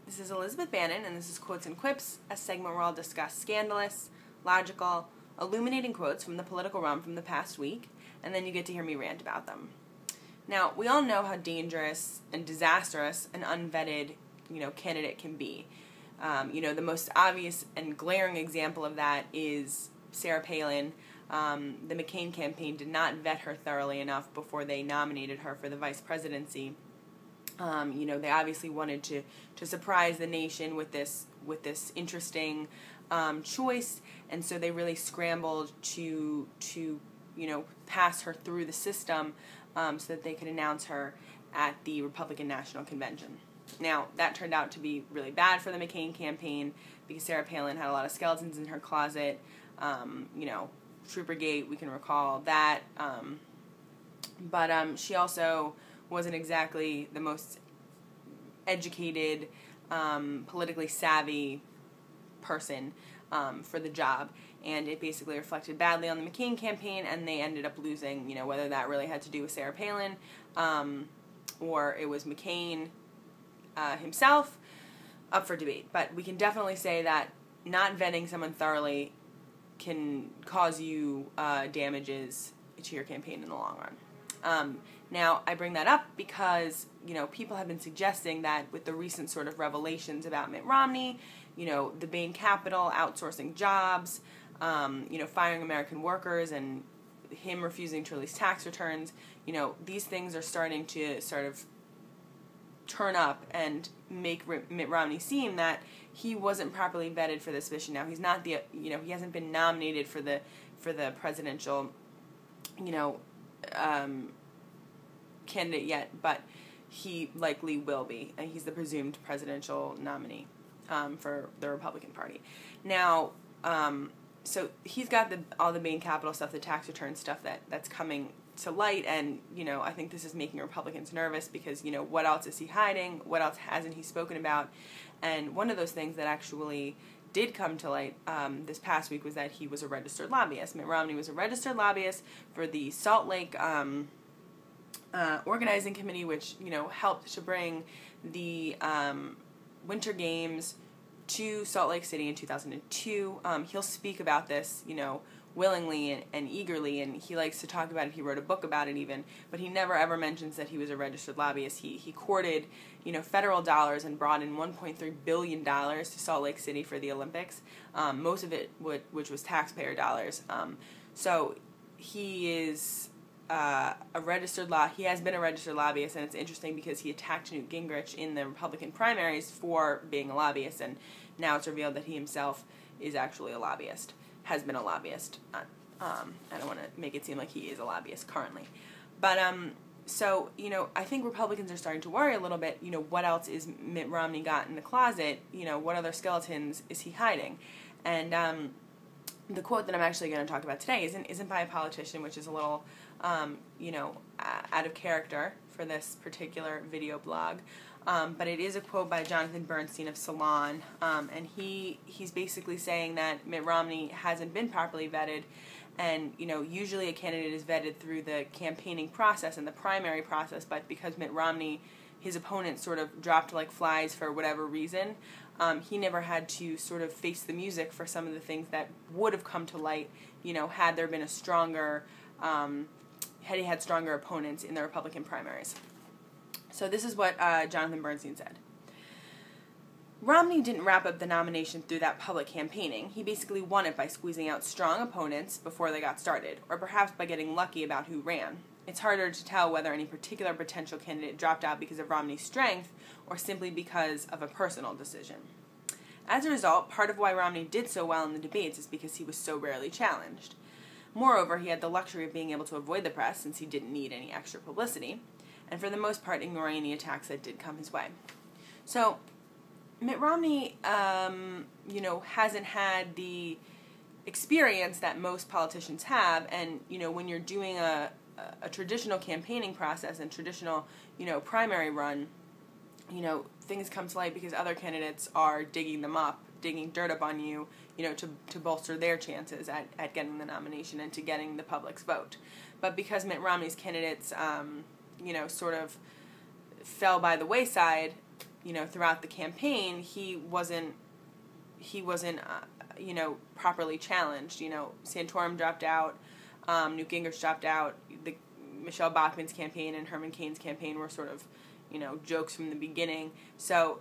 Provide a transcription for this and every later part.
This is Elizabeth Bannon, and this is Quotes and Quips, a segment where I'll discuss scandalous, logical, illuminating quotes from the political realm from the past week, and then you get to hear me rant about them. Now, we all know how dangerous and disastrous an unvetted, candidate can be. The most obvious and glaring example of that is Sarah Palin. The McCain campaign did not vet her thoroughly enough before they nominated her for the vice presidency. They obviously wanted to surprise the nation with this interesting choice, and so they really scrambled to pass her through the system so that they could announce her at the Republican National Convention. Now, that turned out to be really bad for the McCain campaign because Sarah Palin had a lot of skeletons in her closet. Troopergate, we can recall that. But she also wasn't exactly the most educated, politically savvy person for the job. And it basically reflected badly on the McCain campaign, and they ended up losing, whether that really had to do with Sarah Palin or it was McCain himself, up for debate. But we can definitely say that not vetting someone thoroughly can cause you damages to your campaign in the long run. Now, I bring that up because, people have been suggesting that with the recent sort of revelations about Mitt Romney, the Bain Capital outsourcing jobs, firing American workers, and him refusing to release tax returns, these things are starting to sort of turn up and make Mitt Romney seem that he wasn't properly vetted for this position. Now, he's not he hasn't been nominated for the presidential, candidate yet, but he likely will be. And he's the presumed presidential nominee for the Republican Party. Now, so he's got all the Bain Capital stuff, the tax return stuff that's coming to light, and I think this is making Republicans nervous because what else is he hiding? What else hasn't he spoken about? And one of those things that actually did come to light this past week was that he was a registered lobbyist. Mitt Romney was a registered lobbyist for the Salt Lake organizing committee, which helped to bring the Winter Games to Salt Lake City in 2002. He'll speak about this, willingly and eagerly, and he likes to talk about it. He wrote a book about it even, but he never ever mentions that he was a registered lobbyist. He courted, federal dollars and brought in $1.3 billion to Salt Lake City for the Olympics, most of it which was taxpayer dollars. So he is he has been a registered lobbyist, and it's interesting because he attacked Newt Gingrich in the Republican primaries for being a lobbyist, and now it's revealed that he himself is actually a lobbyist, has been a lobbyist. I don't want to make it seem like he is a lobbyist currently. But, so, I think Republicans are starting to worry a little bit, what else is Mitt Romney got in the closet? What other skeletons is he hiding? And the quote that I'm actually going to talk about today isn't by a politician, which is a little, out of character for this particular video blog. But it is a quote by Jonathan Bernstein of Salon, and he's basically saying that Mitt Romney hasn't been properly vetted, and usually a candidate is vetted through the campaigning process and the primary process, but because Mitt Romney, his opponents sort of dropped like flies for whatever reason, he never had to sort of face the music for some of the things that would have come to light, had there been a stronger, had he had stronger opponents in the Republican primaries. So this is what Jonathan Bernstein said. Romney didn't wrap up the nomination through that public campaigning. He basically won it by squeezing out strong opponents before they got started, or perhaps by getting lucky about who ran. It's harder to tell whether any particular potential candidate dropped out because of Romney's strength or simply because of a personal decision. As a result, part of why Romney did so well in the debates is because he was so rarely challenged. Moreover, he had the luxury of being able to avoid the press since he didn't need any extra publicity, and for the most part ignoring any attacks that did come his way. So, Mitt Romney, hasn't had the experience that most politicians have, and, when you're doing a traditional campaigning process and traditional, primary run, things come to light because other candidates are digging dirt up on you, to bolster their chances at getting the nomination and to getting the public's vote. But because Mitt Romney's candidates, sort of fell by the wayside, throughout the campaign, he wasn't properly challenged. Santorum dropped out, Newt Gingrich dropped out, Michelle Bachmann's campaign and Herman Cain's campaign were sort of, jokes from the beginning. So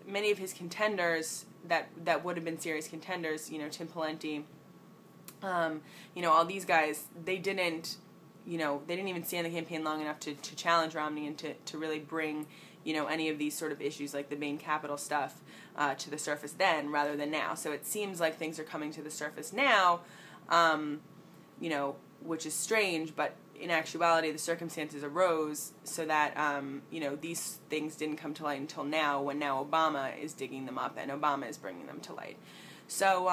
many of his contenders that would have been serious contenders, Tim Pawlenty, all these guys, they didn't even stay in the campaign long enough to challenge Romney and to really bring, any of these sort of issues like the Bain Capital stuff to the surface then rather than now. So it seems like things are coming to the surface now, which is strange, but in actuality the circumstances arose so that, these things didn't come to light until now, when now Obama is digging them up and Obama is bringing them to light. So,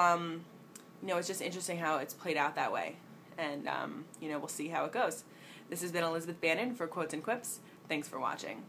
it's just interesting how it's played out that way. And, we'll see how it goes. This has been Elizabeth Bannon for Quotes and Quips. Thanks for watching.